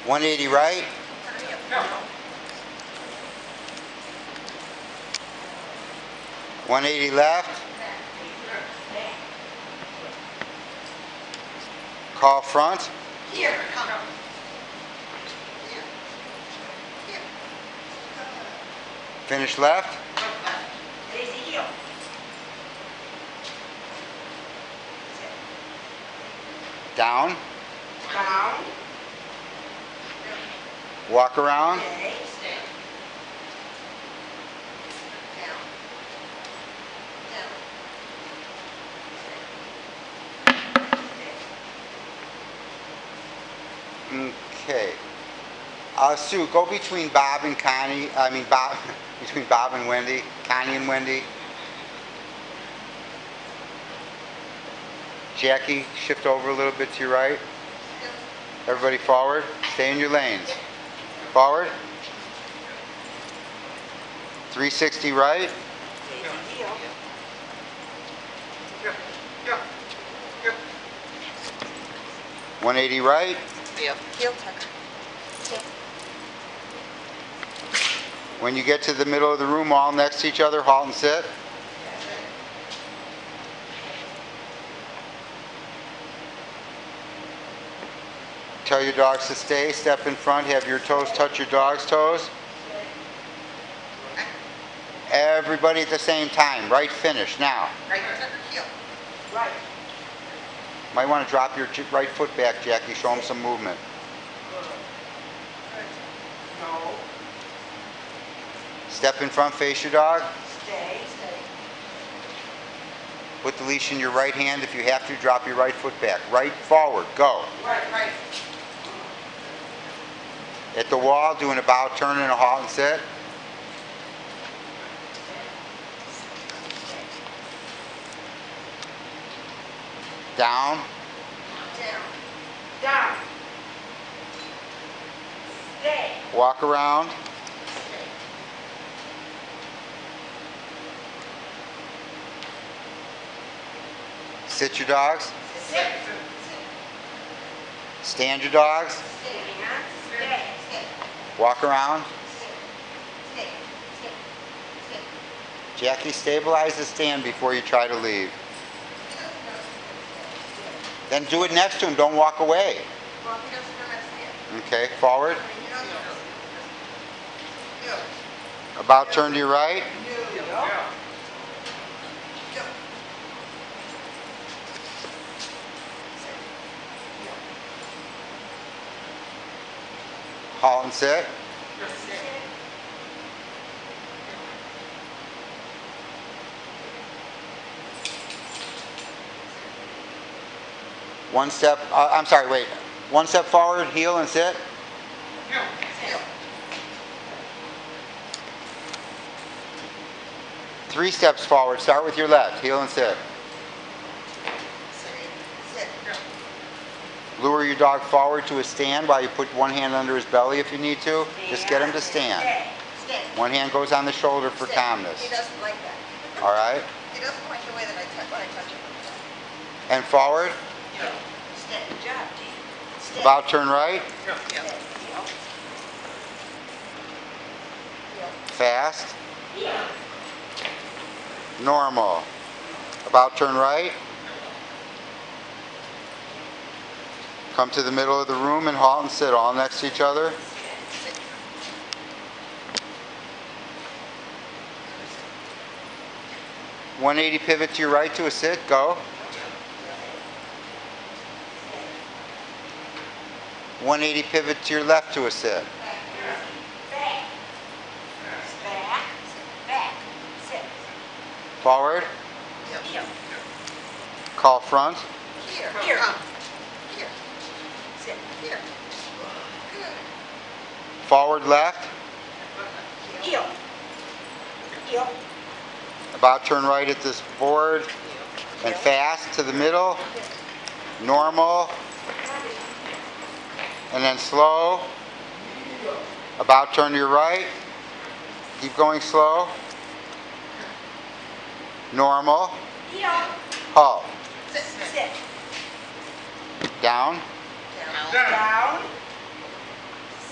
180 right. No. 180 left. Call front. Here. Come. Finish left. Daisy heel. Down. Down. Walk around. Stay. Stay. Down. Down. Okay. Sue, go between Bob and Connie. Bob, between Bob and Wendy. Connie and Wendy. Jackie, shift over a little bit to your right. Everybody forward. Stay in your lanes. Forward. 360 right. Daisy heel. 180 right. Heel. Heel, Tucker. Heel. When you get to the middle of the room, all next to each other, halt and sit. Tell your dogs to stay. Step in front. Have your toes touch your dog's toes. Everybody at the same time. Right finish. Now. Right, Tucker, heel. Right. Might want to drop your right foot back, Jackie. Show them some movement. No. Step in front. Face your dog. Stay. Stay. Put the leash in your right hand. If you have to, drop your right foot back. Right forward. Go. Right, right. At the wall, doing a bow, turn and a halt and sit. Down. Down. Down. Stay. Walk around. Sit your dogs. Sit. Stand your dogs. Stay. Stay. Stay. Walk around. Stay. Stay. Stay. Jackie, stabilize the stand before you try to leave. Then do it next to him. Don't walk away. Well, he doesn't know how to stand. Okay, forward. You don't know. About turn to your right. Halt and sit. One step, I'm sorry, wait. One step forward, heel and sit. Three steps forward, start with your left, heel and sit. Lure your dog forward to a stand while you put one hand under his belly if you need to. Just get him to stand. One hand goes on the shoulder for calmness. He doesn't like that. All right? He doesn't like the way that when I touch him. And forward. Stay. Good job, Dee. Stay. About turn right. Stay. Fast. Normal. About turn right. Come to the middle of the room and halt and sit all next to each other. .180 pivot to your right to a sit. Go. 180 pivot to your left to a sit. Back. Back. Back. Sit. Forward. Heel. Call front. Here. Here. Here. Sit. Here. Good. Forward left. Heel. Heel. About turn right at this board. And fast to the middle. Normal. And then slow. About turn to your right. Keep going slow. Normal. Heel. Halt. Sit. Sit. Down. Down.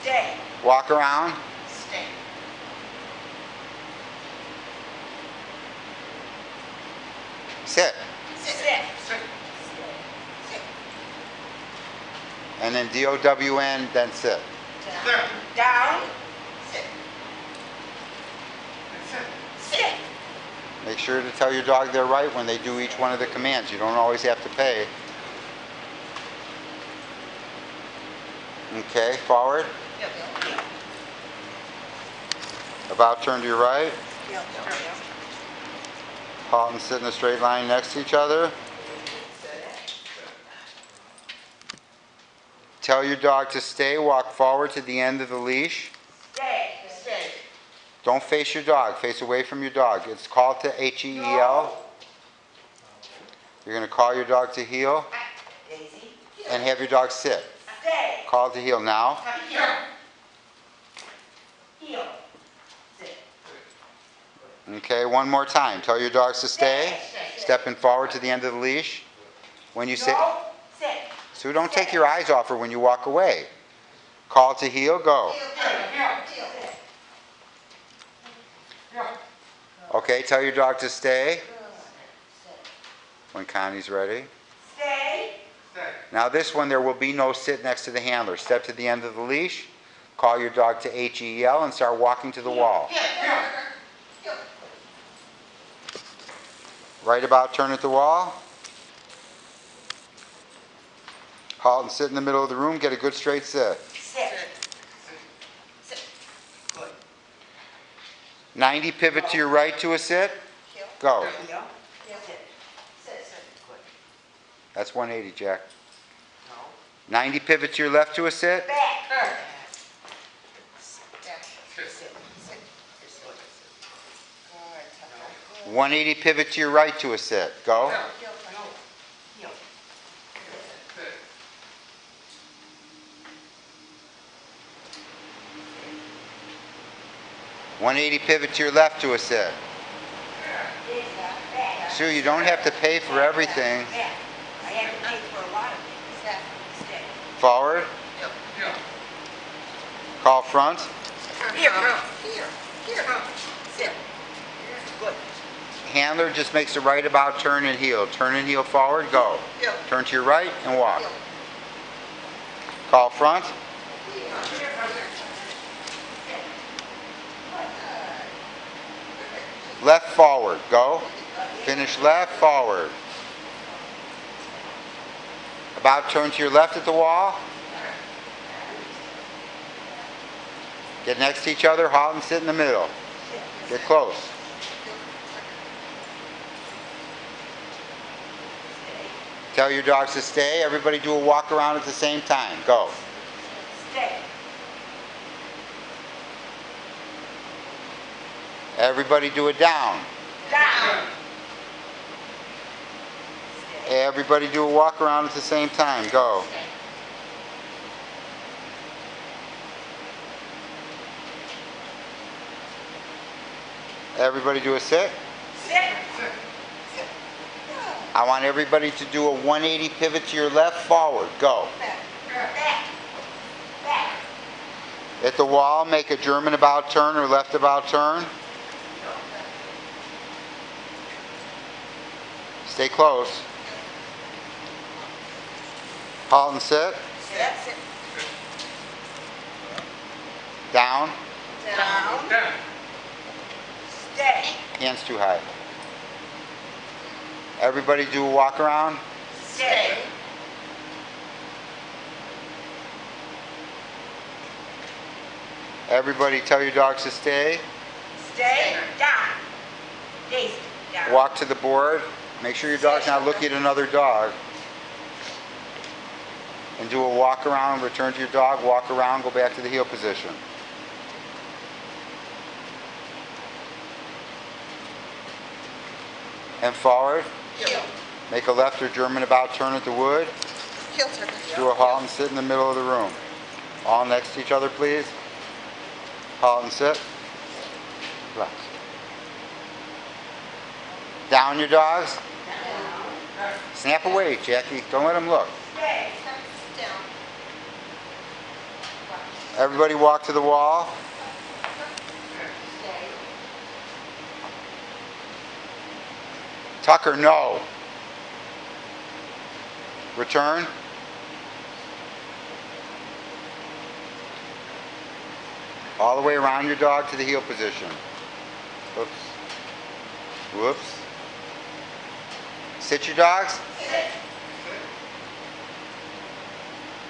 Stay. Walk around. Stay. Sit. Sit. Sit. And then D-O-W-N, then sit. Down. Sit. Sit. Make sure to tell your dog they're right when they do each one of the commands. You don't always have to pay. Okay, forward. About turn to your right. Halt and sit in a straight line next to each other. Tell your dog to stay. Walk forward to the end of the leash. Stay. Stay. Don't face your dog. Face away from your dog. It's called to H-E-E-L. You're going to call your dog to heel Daizee. and have your dog sit. Stay. Call to heel now. Heel. Heel. Sit. Okay, one more time. Tell your dogs to stay. Stepping forward to the end of the leash. When you sit, Go. Sit. so don't take your eyes off her when you walk away. Call to heel, go. Okay, tell your dog to stay. When Connie's ready. Stay. Now this one, there will be no sit next to the handler. Step to the end of the leash. Call your dog to H-E-L and start walking to the wall. Right about turn at the wall. Halt and sit in the middle of the room. Get a good straight sit. Sit. Sit. Good. 90 pivot to your right to a sit. Go. Heel. Sit. Sit. Good. That's 180, Jack. No. 90 pivot to your left to a sit. Back. 180 pivot to your right to a sit. Go. Heel. 180 pivot to your left to a sit. Sue, you don't have to pay for everything. I had to pay for a lot of things. Stay. Forward. Call front. Here. Sit. Good. Handler just makes a right about turn and heel. Turn and heel forward, go. Turn to your right and walk. Call front. Left forward, go. Finish left forward. About turn to your left at the wall. Get next to each other, halt and sit in the middle. Get close. Tell your dogs to stay. Everybody do a walk around at the same time. Go. Stay. Everybody do it down. Down. Everybody do a walk around at the same time. Go. Everybody do a sit. Sit. I want everybody to do a 180 pivot to your left forward. Go. Back. At the wall, make a German about turn or left about turn. Stay close. Halt and sit. Sit. Down. Down. Stay. Hands too high. Everybody do a walk around. Stay. Everybody tell your dogs to stay. Stay. Down. Daizee. Down. Walk to the board. Make sure your dog's not looking at another dog. And do a walk around, return to your dog, walk around, go back to the heel position. And forward. Heel. Make a left or German about turn at the wood. Heel turn. Do a halt and sit in the middle of the room. All next to each other, please. Halt and sit. Relax. Down your dogs. Snap away, Jackie. Don't let them look. Stay. Down. Everybody walk to the wall. Tucker, no. Return. All the way around your dog to the heel position. Whoops. Whoops. Sit your dogs.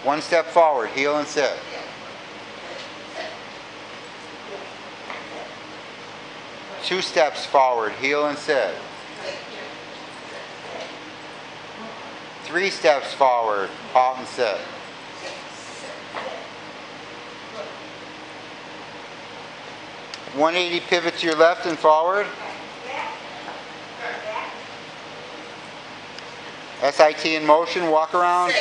One step forward, heel and sit. Two steps forward, heel and sit. Three steps forward, halt and sit. .180 pivot to your left and forward. SIT in motion, walk around.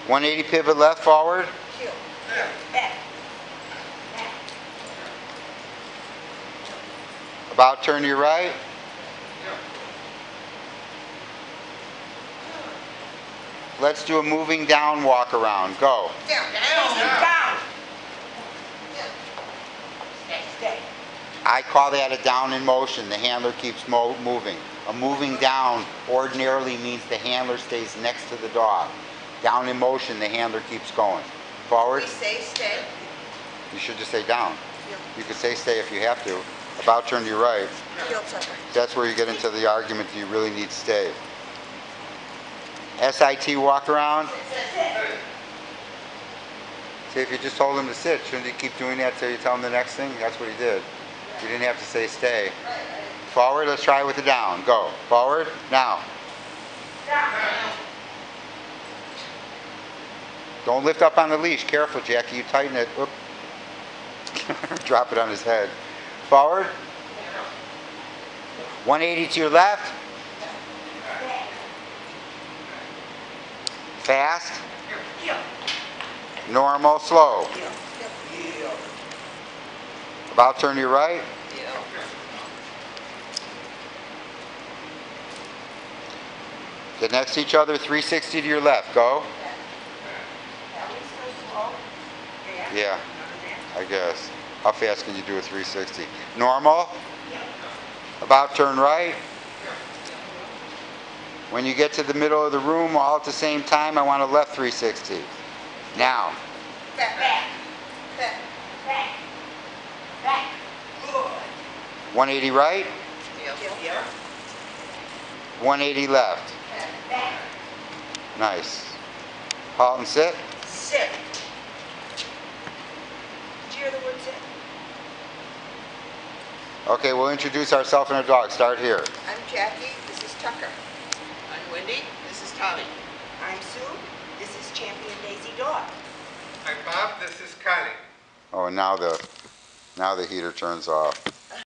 .180 pivot left, forward. About turn to your right. Let's do a moving down walk around. Go. Down. Down. Stay. I call that a down in motion. The handler keeps moving. A moving down ordinarily means the handler stays next to the dog. Down in motion, the handler keeps going. Forward. We say stay. You should just say down. You could say stay if you have to. About turn to your right. Heel Tucker. That's where you get into the argument that you really need to stay. SIT walk around. See, if you just told him to sit, shouldn't you keep doing that till you tell him the next thing? That's what he did. You didn't have to say stay. Forward, let's try it with the down. Go. Forward, now. Don't lift up on the leash. Careful, Jackie. You tighten it. Oop. Drop it on his head. Forward. 180 to your left. Fast. Normal, slow. About turn to your right. Get next to each other, 360 to your left. Go. Yeah, I guess. How fast can you do a 360? Normal. About turn right. When you get to the middle of the room all at the same time, I want a left 360. Now. Back. 180 right. 180 left. Nice. Halt and sit. Sit. Did you hear the word sit? Okay, we'll introduce ourselves and our dog. Start here. I'm Jackie. This is Tucker. I'm Wendy. This is Tavi. I'm Sue. This is Champion Daizee Dawg. I'm Bob, this is Coni. Oh, and now the heater turns off.